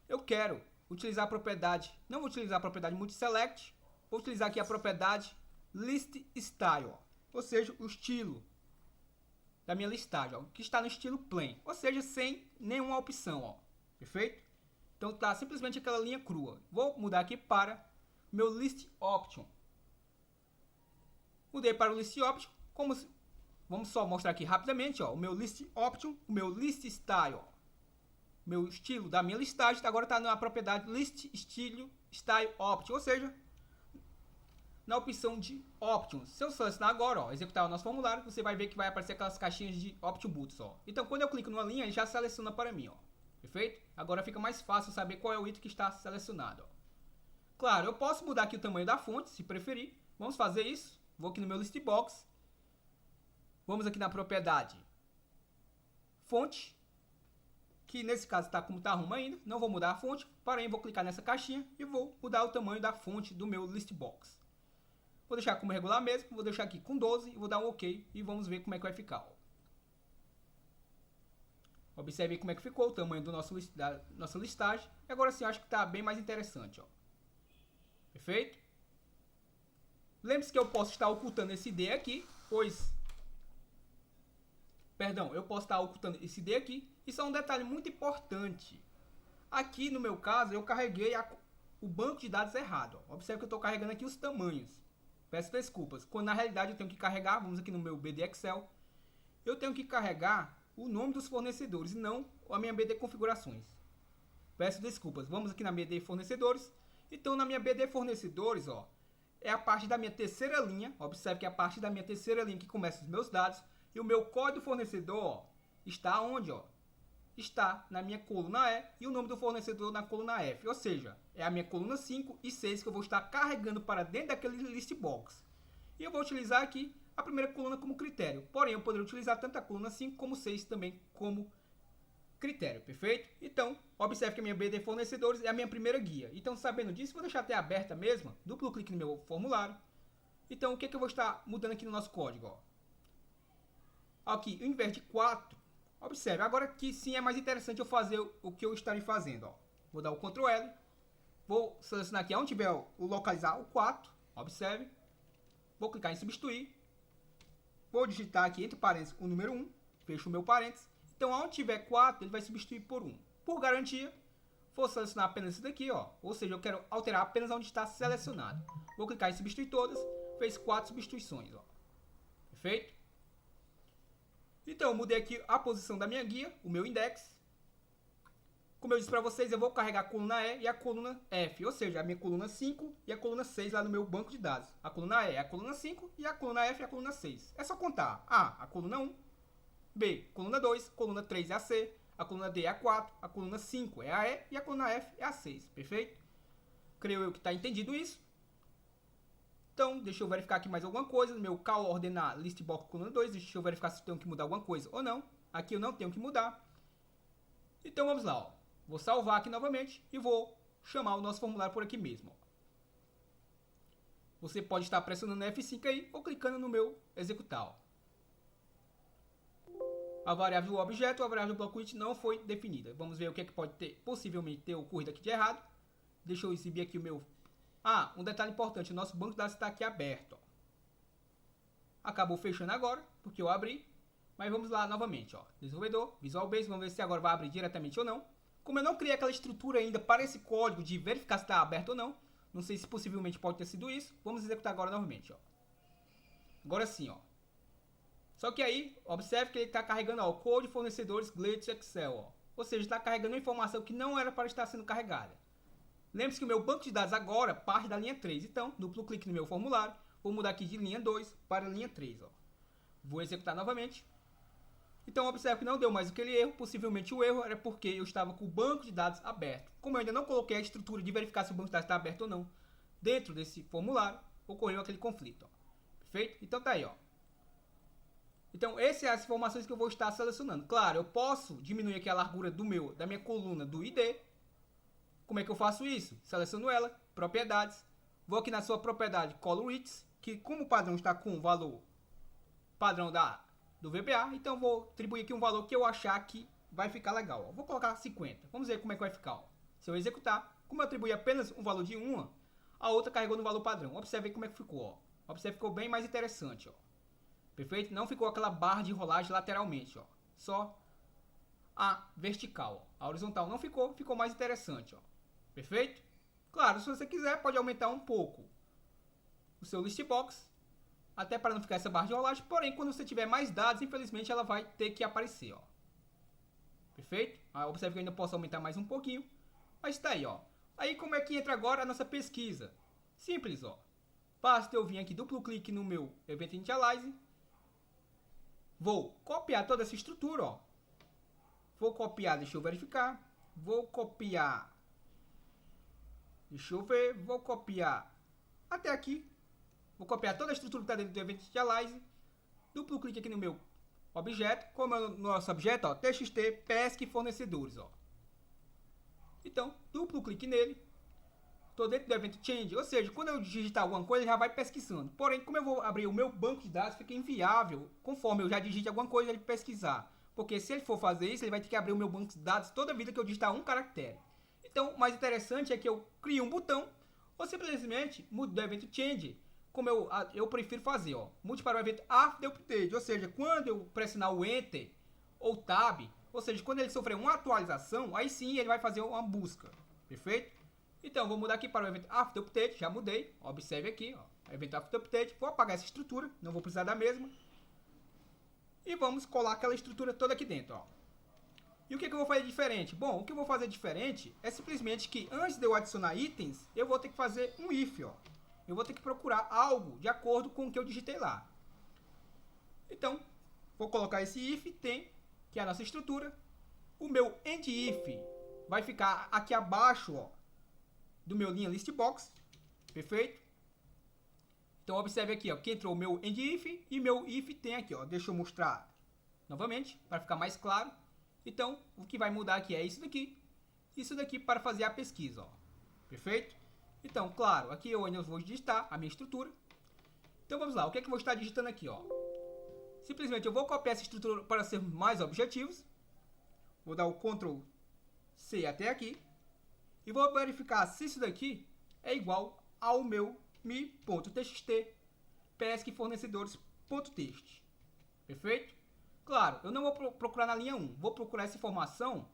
eu quero utilizar a propriedade, não vou utilizar a propriedade multiselect, vou utilizar aqui a propriedade list style, ó, ou seja, o estilo da minha listagem, ó, que está no estilo plain, ou seja, sem nenhuma opção, ó, perfeito? Então tá simplesmente aquela linha crua. Vou mudar aqui para meu list option. Mudei para o list option, vamos só mostrar aqui rapidamente, ó, o meu list option, o meu list style, ó, meu estilo da minha listagem agora está na propriedade list estilo style option, ou seja, na opção de options. Se eu selecionar agora, ó, executar o nosso formulário, você vai ver que vai aparecer aquelas caixinhas de option buttons, ó. Então, quando eu clico numa linha, ele já seleciona para mim, ó. Perfeito? Agora fica mais fácil saber qual é o item que está selecionado, ó. Claro, eu posso mudar aqui o tamanho da fonte, se preferir. Vamos fazer isso. Vou aqui no meu list box. Vamos aqui na propriedade fonte, que nesse caso está como está arruma ainda. Não vou mudar a fonte, porém vou clicar nessa caixinha e vou mudar o tamanho da fonte do meu list box. Vou deixar como regular mesmo, vou deixar aqui com 12 e vou dar um OK e vamos ver como é que vai ficar, ó. Observe como é que ficou o tamanho do da nossa listagem. E agora sim, eu acho que está bem mais interessante, ó. Perfeito? Lembre-se que eu posso estar ocultando esse D aqui, pois... Perdão, eu posso estar ocultando esse D aqui. Isso é um detalhe muito importante. Aqui, no meu caso, eu carreguei o banco de dados errado, ó. Observe que eu estou carregando aqui os tamanhos. Peço desculpas, quando na realidade eu tenho que carregar, vamos aqui no meu BD Excel, eu tenho que carregar o nome dos fornecedores e não a minha BD configurações. Peço desculpas, vamos aqui na BD fornecedores. Então na minha BD fornecedores, ó, é a parte da minha terceira linha, observe que é a parte da minha terceira linha que começa os meus dados, e o meu código fornecedor, ó, está onde, ó? Está na minha coluna E e o nome do fornecedor na coluna F, ou seja, é a minha coluna 5 e 6 que eu vou estar carregando para dentro daquele list box. E eu vou utilizar aqui a primeira coluna como critério, porém eu poderia utilizar tanto a coluna 5 como 6 também como critério, perfeito? Então, observe que a minha BD fornecedores é a minha primeira guia. Então, sabendo disso, vou deixar até aberta mesmo, duplo clique no meu formulário. Então, o que é que eu vou estar mudando aqui no nosso código, ó? Aqui, ao invés de 4, observe, agora que sim é mais interessante eu fazer o que eu estarei fazendo, ó. Vou dar o Ctrl L, vou selecionar aqui onde tiver o localizar o 4, observe. Vou clicar em substituir. Vou digitar aqui entre parênteses o número 1, fecho o meu parênteses. Então, onde tiver 4, ele vai substituir por 1. por garantia, vou selecionar apenas isso daqui, ó. Ou seja, eu quero alterar apenas onde está selecionado. Vou clicar em substituir todas, fez 4 substituições, ó. Perfeito? Então, eu mudei aqui a posição da minha guia, o meu index. Como eu disse para vocês, eu vou carregar a coluna E e a coluna F, ou seja, a minha coluna 5 e a coluna 6 lá no meu banco de dados. A coluna E é a coluna 5 e a coluna F é a coluna 6. É só contar. A coluna 1, B, coluna 2, coluna 3 é a C, a coluna D é a 4, a coluna 5 é a E e a coluna F é a 6. Perfeito? Creio eu que está entendido isso. Então, deixa eu verificar aqui mais alguma coisa. No meu call ordenar listbox coluna 2, deixa eu verificar se eu tenho que mudar alguma coisa ou não. Aqui eu não tenho que mudar. Então, vamos lá, ó. Vou salvar aqui novamente e vou chamar o nosso formulário por aqui mesmo, ó. Você pode estar pressionando F5 aí ou clicando no meu executar, ó. A variável objeto, a variável bloco it não foi definida. Vamos ver o que é que pode ter, possivelmente ter ocorrido aqui de errado. Deixa eu exibir aqui o meu... um detalhe importante, o nosso banco de dados está aqui aberto, ó. Acabou fechando agora, porque eu abri. Mas vamos lá novamente, ó. Desenvolvedor, Visual Basic, vamos ver se agora vai abrir diretamente ou não. Como eu não criei aquela estrutura ainda para esse código de verificar se está aberto ou não, não sei se possivelmente pode ter sido isso, vamos executar agora novamente, ó. Agora sim, ó. Só que aí, observe que ele está carregando, ó, o code fornecedores glitch Excel, ó. Ou seja, está carregando uma informação que não era para estar sendo carregada. Lembre-se que o meu banco de dados agora parte da linha 3, então, duplo clique no meu formulário, vou mudar aqui de linha 2 para linha 3, ó. Vou executar novamente. Então, observe que não deu mais aquele erro. Possivelmente o erro era porque eu estava com o banco de dados aberto. Como eu ainda não coloquei a estrutura de verificar se o banco de dados está aberto ou não dentro desse formulário, ocorreu aquele conflito, ó. Perfeito? Então tá aí, ó. Então, essas são as informações que eu vou estar selecionando. Claro, eu posso diminuir aqui a largura da minha coluna do ID. Como é que eu faço isso? Seleciono ela, propriedades. Vou aqui na sua propriedade colorIts, que como o padrão está com o valor padrão do VBA, então vou atribuir aqui um valor que eu achar que vai ficar legal, ó. Vou colocar 50. Vamos ver como é que vai ficar, ó. Se eu executar, como eu atribuí apenas um valor de 1, a outra carregou no valor padrão. Observe como é que ficou, ó. Observe que ficou bem mais interessante, ó. Perfeito? Não ficou aquela barra de rolagem lateralmente, ó. Só a vertical, ó. A horizontal não ficou, ficou mais interessante, ó. Perfeito? Claro, se você quiser, pode aumentar um pouco o seu listbox, até para não ficar essa barra de rolagem. Porém, quando você tiver mais dados, infelizmente ela vai ter que aparecer, ó. Perfeito? Observe que eu ainda posso aumentar mais um pouquinho. Mas tá aí, ó. Aí como é que entra agora a nossa pesquisa? Simples, ó. Basta eu vir aqui, duplo clique no meu Event Initialize. Vou copiar toda essa estrutura, ó. Vou copiar, deixa eu verificar. Vou copiar. Deixa eu ver. Vou copiar até aqui. Vou copiar toda a estrutura que está dentro do Event Initialize. Duplo clique aqui no meu objeto. Como é o nosso objeto, ó, txt pesque fornecedores, ó. Então, duplo clique nele. Estou dentro do Event Change, ou seja, quando eu digitar alguma coisa, ele já vai pesquisando. Porém, como eu vou abrir o meu banco de dados, fica inviável, conforme eu já digite alguma coisa, ele pesquisar. Porque se ele for fazer isso, ele vai ter que abrir o meu banco de dados toda vida que eu digitar um caractere. Então, o mais interessante é que eu crio um botão, ou simplesmente mudo do Event Change, como eu prefiro fazer, ó. Mude para o evento After Update, ou seja, quando eu pressionar o Enter ou Tab, ou seja, quando ele sofrer uma atualização, aí sim ele vai fazer uma busca. Perfeito? Então, vou mudar aqui para o evento After Update, já mudei. Observe aqui, ó, evento After Update. Vou apagar essa estrutura, não vou precisar da mesma. E vamos colar aquela estrutura toda aqui dentro, ó. E o que eu vou fazer diferente? Bom, o que eu vou fazer diferente é simplesmente que antes de eu adicionar itens, eu vou ter que fazer um if, ó. Eu vou ter que procurar algo de acordo com o que eu digitei lá. Então, vou colocar esse if tem, que é a nossa estrutura. O meu end if vai ficar aqui abaixo, ó, do meu linha listbox. Perfeito? Então, observe aqui, ó, que entrou o meu end if e meu if tem aqui, ó. Deixa eu mostrar novamente, para ficar mais claro. Então, o que vai mudar aqui é isso daqui. Isso daqui para fazer a pesquisa, ó. Perfeito? Então, claro, aqui eu ainda vou digitar a minha estrutura. Então, vamos lá. O que é que eu vou estar digitando aqui, ó? Simplesmente eu vou copiar essa estrutura para ser mais objetivos. Vou dar o Ctrl C até aqui. E vou verificar se isso daqui é igual ao meu mi.txt pesquefornecedores.txt. Perfeito? Claro, eu não vou procurar na linha 1. Vou procurar essa informação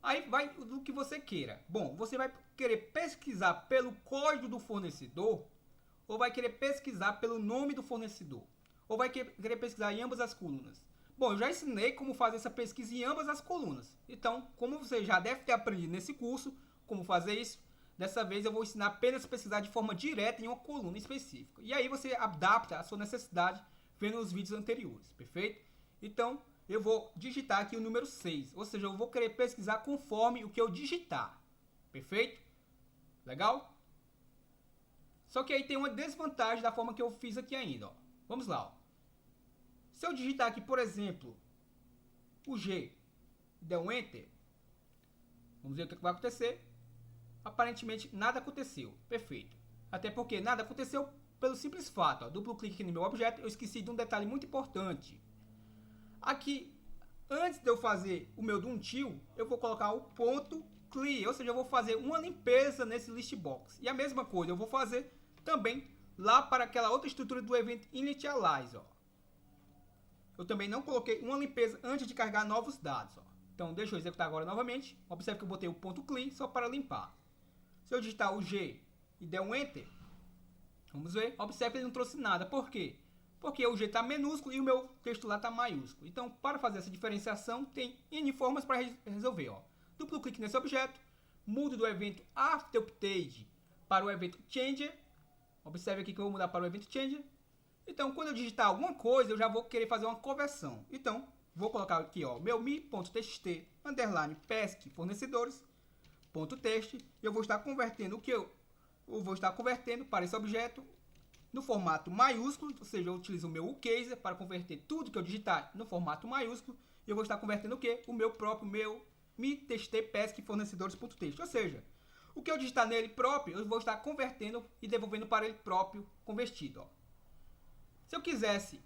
Aí vai do que você queira. Bom, você vai querer pesquisar pelo código do fornecedor ou vai querer pesquisar pelo nome do fornecedor? Ou vai querer pesquisar em ambas as colunas? Bom, eu já ensinei como fazer essa pesquisa em ambas as colunas. Então, como você já deve ter aprendido nesse curso como fazer isso, dessa vez eu vou ensinar apenas a pesquisar de forma direta em uma coluna específica. E aí você adapta a sua necessidade vendo os vídeos anteriores, perfeito? Então, eu vou digitar aqui o número 6, ou seja, eu vou querer pesquisar conforme o que eu digitar, perfeito? Legal? Só que aí tem uma desvantagem da forma que eu fiz aqui ainda, ó. Vamos lá, ó. Se eu digitar aqui, por exemplo, o G e der um Enter, vamos ver o que vai acontecer. Aparentemente nada aconteceu, perfeito. Até porque nada aconteceu pelo simples fato, ó, duplo clique aqui no meu objeto, eu esqueci de um detalhe muito importante. Aqui, antes de eu fazer o meu DownTill, eu vou colocar o ponto clear, ou seja, eu vou fazer uma limpeza nesse list box. E a mesma coisa eu vou fazer também lá para aquela outra estrutura do evento initialize, ó. Eu também não coloquei uma limpeza antes de carregar novos dados, ó. Então, deixa eu executar agora novamente. Observe que eu botei o ponto clear só para limpar. Se eu digitar o G e der um Enter, vamos ver. Observe que ele não trouxe nada. Por quê? Porque o G está minúsculo e o meu texto lá está maiúsculo. Então, para fazer essa diferenciação, tem N formas para resolver, ó. Duplo clique nesse objeto, mudo do evento AfterUpdate para o evento Changer. Observe aqui que eu vou mudar para o evento Changer. Então, quando eu digitar alguma coisa, eu já vou querer fazer uma conversão. Então, vou colocar aqui, ó, meu mi.txt, underline pesc fornecedores, ponto text, e eu vou estar convertendo o que eu vou estar convertendo para esse objeto no formato maiúsculo, ou seja, eu utilizo o meu uCase para converter tudo que eu digitar no formato maiúsculo, e eu vou estar convertendo o que? O meu próprio, mi.txt pesc fornecedores.txt, ou seja, o que eu digitar nele próprio, eu vou estar convertendo e devolvendo para ele próprio convertido, ó. Se eu quisesse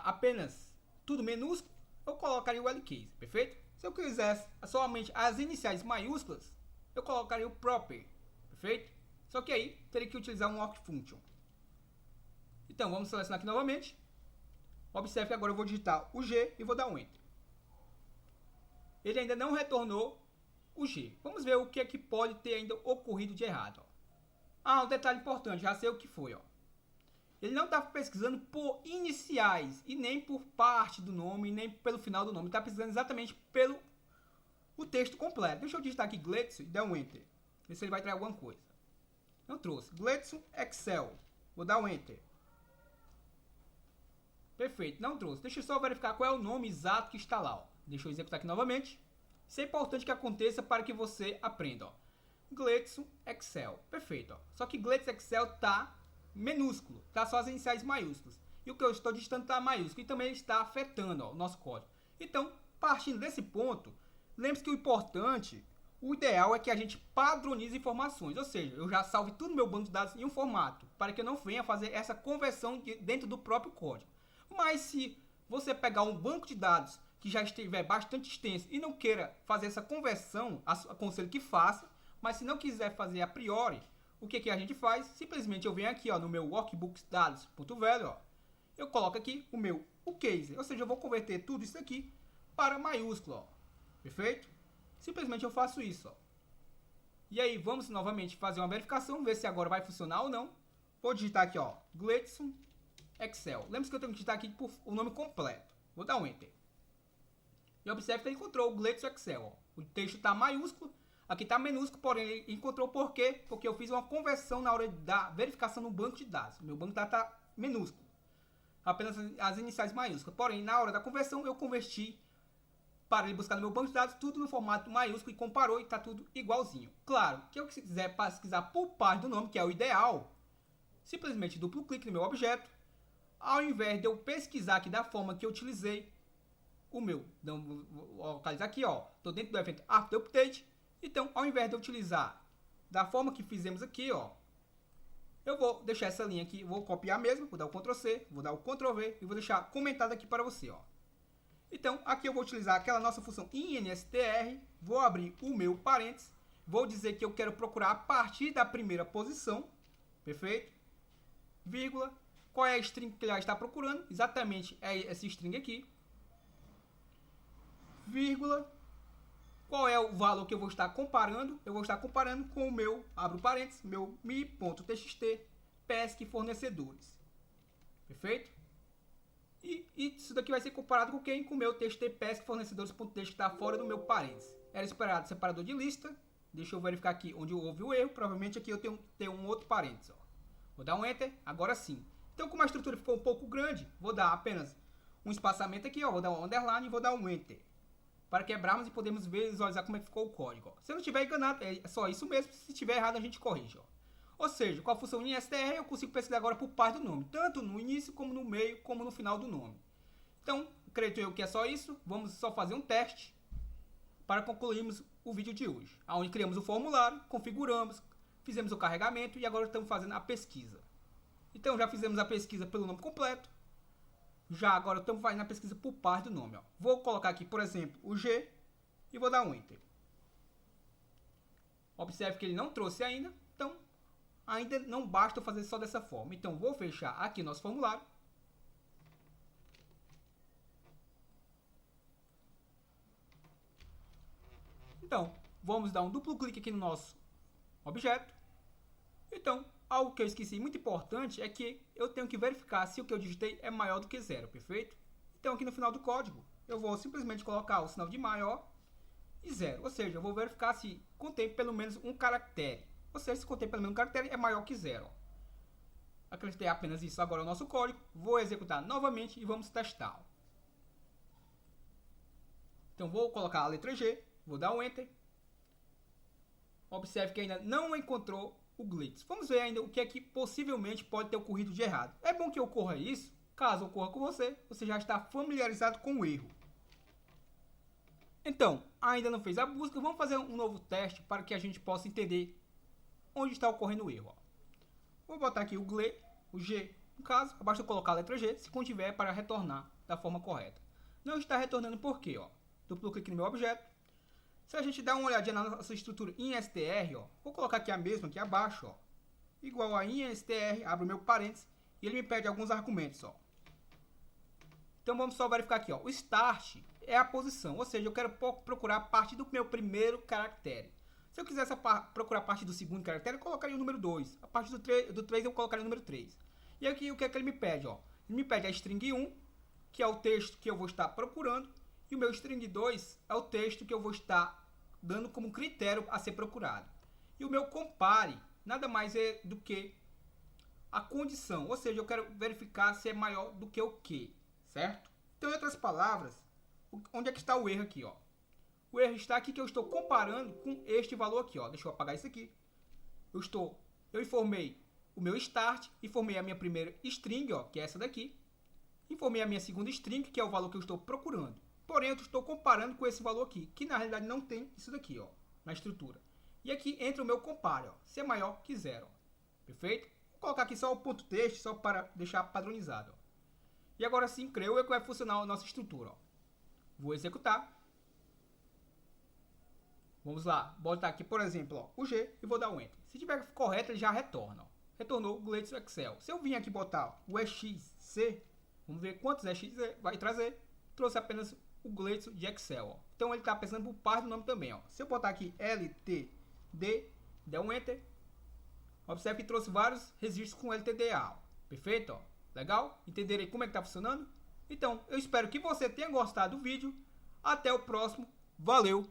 apenas tudo minúsculo, eu colocaria o LCase, perfeito? Se eu quisesse somente as iniciais maiúsculas, eu colocaria o proper, perfeito? Só que aí teria que utilizar um work function. Então vamos selecionar aqui novamente. Observe que agora eu vou digitar o G e vou dar um Enter. Ele ainda não retornou o G. Vamos ver o que é que pode ter ainda ocorrido de errado, ó. Ah, um detalhe importante, já sei o que foi, ó. Ele não está pesquisando por iniciais e nem por parte do nome, nem pelo final do nome. Ele está pesquisando exatamente pelo o texto completo. Deixa eu digitar aqui Gledson e dar um Enter. Ver se ele vai trazer alguma coisa. Não trouxe. Gledson Excel. Vou dar um Enter. Perfeito, não trouxe. Deixa eu só verificar qual é o nome exato que está lá, ó. Deixa eu executar aqui novamente. Isso é importante que aconteça para que você aprenda, ó. Gledson Excel. Perfeito, ó. Só que Gledson Excel está minúsculo, tá só as iniciais maiúsculas. E o que eu estou digitando está maiúsculo e também está afetando, ó, o nosso código. Então, partindo desse ponto, lembre-se que o importante, o ideal é que a gente padronize informações, ou seja, eu já salve tudo no meu banco de dados em um formato, para que eu não venha fazer essa conversão dentro do próprio código. Mas se você pegar um banco de dados que já estiver bastante extenso e não queira fazer essa conversão, aconselho que faça, mas se não quiser fazer a priori, o que a gente faz? Simplesmente eu venho aqui, ó, no meu workbooksdados.value, ó, eu coloco aqui o meu uCase, ou seja, eu vou converter tudo isso aqui para maiúsculo, ó. Perfeito? Simplesmente eu faço isso, ó. E aí, vamos novamente fazer uma verificação, ver se agora vai funcionar ou não. Vou digitar aqui, ó, Gledson Excel. Lembre-se que eu tenho que digitar aqui o nome completo. Vou dar um Enter. E observe que ele encontrou o Gledson Excel, ó. O texto está maiúsculo. Aqui está minúsculo, porém ele encontrou por quê? Porque eu fiz uma conversão na hora da verificação no banco de dados. Meu banco de dados está minúsculo. Apenas as iniciais maiúsculas. Porém, na hora da conversão, eu converti para ele buscar no meu banco de dados tudo no formato maiúsculo e comparou e está tudo igualzinho. Claro, que eu quiser pesquisar por parte do nome, que é o ideal, simplesmente duplo clique no meu objeto. Ao invés de eu pesquisar aqui da forma que eu utilizei o meu, então, vou localizar aqui, ó, estou dentro do evento AfterUpdate. Então, ao invés de eu utilizar da forma que fizemos aqui, ó, eu vou deixar essa linha aqui, vou copiar mesmo, vou dar o Ctrl C, vou dar o Ctrl V e vou deixar comentado aqui para você, ó. Então, aqui eu vou utilizar aquela nossa função instr, vou abrir o meu parênteses, vou dizer que eu quero procurar a partir da primeira posição, perfeito? Vírgula, qual é a string que ele está procurando? Exatamente é esse string aqui. vírgula, qual é o valor que eu vou estar comparando? Eu vou estar comparando com o meu, abro parênteses, meu mi.txt pesc fornecedores. Perfeito? E isso daqui vai ser comparado com quem? Com o meu txt pesc fornecedores.txt que está fora do meu parênteses. Era esperado separador de lista. Deixa eu verificar aqui onde houve o erro. Provavelmente aqui eu tenho um outro parênteses. Ó. Vou dar um Enter. Agora sim. Então, como a estrutura ficou um pouco grande, vou dar apenas um espaçamento aqui. Ó. Vou dar um underline e vou dar um Enter. Para quebrarmos e podermos visualizar como é que ficou o código. Ó. Se eu não estiver enganado, é só isso mesmo. Se estiver errado, a gente corrige. Ó. Ou seja, com a função instr eu consigo pesquisar agora por parte do nome. Tanto no início, como no meio, como no final do nome. Então, acredito eu que é só isso. Vamos só fazer um teste para concluirmos o vídeo de hoje. Onde criamos o formulário, configuramos, fizemos o carregamento e agora estamos fazendo a pesquisa. Então, já fizemos a pesquisa pelo nome completo. Já agora estamos fazendo a pesquisa por parte do nome. Ó. Vou colocar aqui, por exemplo, o G e vou dar um Enter. Observe que ele não trouxe ainda, então ainda não basta fazer só dessa forma. Então, vou fechar aqui nosso formulário. Então, vamos dar um duplo clique aqui no nosso objeto. Então, algo que eu esqueci muito importante é que eu tenho que verificar se o que eu digitei é maior do que zero, perfeito? Então, aqui no final do código, eu vou simplesmente colocar o sinal de maior e zero. Ou seja, eu vou verificar se contém pelo menos um caractere. Ou seja, se contém pelo menos um caractere, é maior que zero. Acrescentei apenas isso agora ao nosso código. Vou executar novamente e vamos testar. Então, vou colocar a letra G. Vou dar um Enter. Observe que ainda não encontrou o glitch. Vamos ver ainda o que é que possivelmente pode ter ocorrido de errado. É bom que ocorra isso. Caso ocorra com você, você já está familiarizado com o erro. Então, ainda não fez a busca. Vamos fazer um novo teste para que a gente possa entender onde está ocorrendo o erro. Ó. Vou botar aqui o G, no caso. Basta eu colocar a letra G, se contiver, para retornar da forma correta. Não está retornando por quê? Ó. Duplo clique no meu objeto. Se a gente dá uma olhadinha na nossa estrutura instr, ó, vou colocar aqui a mesma, aqui abaixo, ó, igual a instr, abro o meu parênteses, e ele me pede alguns argumentos. Ó. Então vamos só verificar aqui. Ó, o start é a posição, ou seja, eu quero procurar a parte do meu primeiro caractere. Se eu quisesse procurar a parte do segundo caractere, eu colocaria o número 2. A parte do 3 eu colocaria o número 3. E aqui o que é que ele me pede? Ó? Ele me pede a string 1, que é o texto que eu vou estar procurando, e o meu string 2 é o texto que eu vou estar dando como critério a ser procurado. E o meu compare nada mais é do que a condição, ou seja, eu quero verificar se é maior do que o que, certo? Então, em outras palavras, onde é que está o erro aqui? Ó? O erro está aqui que eu estou comparando com este valor aqui. Ó. Deixa eu apagar isso aqui. Eu informei o meu start, informei a minha primeira string, ó, que é essa daqui, informei a minha segunda string, que é o valor que eu estou procurando. Porém, eu estou comparando com esse valor aqui, que na realidade não tem isso daqui, ó, na estrutura. E aqui entra o meu compare, ó, se é maior que zero. Ó. Perfeito? Vou colocar aqui só o ponto texto, só para deixar padronizado. Ó. E agora sim, creio eu que vai funcionar a nossa estrutura. Ó. Vou executar. Vamos lá, botar aqui, por exemplo, ó, o G e vou dar um Enter. Se tiver correto, ele já retorna. Ó. Retornou o glitch do Excel. Se eu vim aqui botar o EXC, vamos ver quantos EXC vai trazer. Trouxe apenas o glitch de Excel. Ó. Então ele está pensando por parte do nome também. Ó. Se eu botar aqui LTD, der um Enter, observe que trouxe vários registros com LTDA. Ó. Perfeito? Ó. Legal? Entenderam aí como é que está funcionando? Então, eu espero que você tenha gostado do vídeo. Até o próximo. Valeu!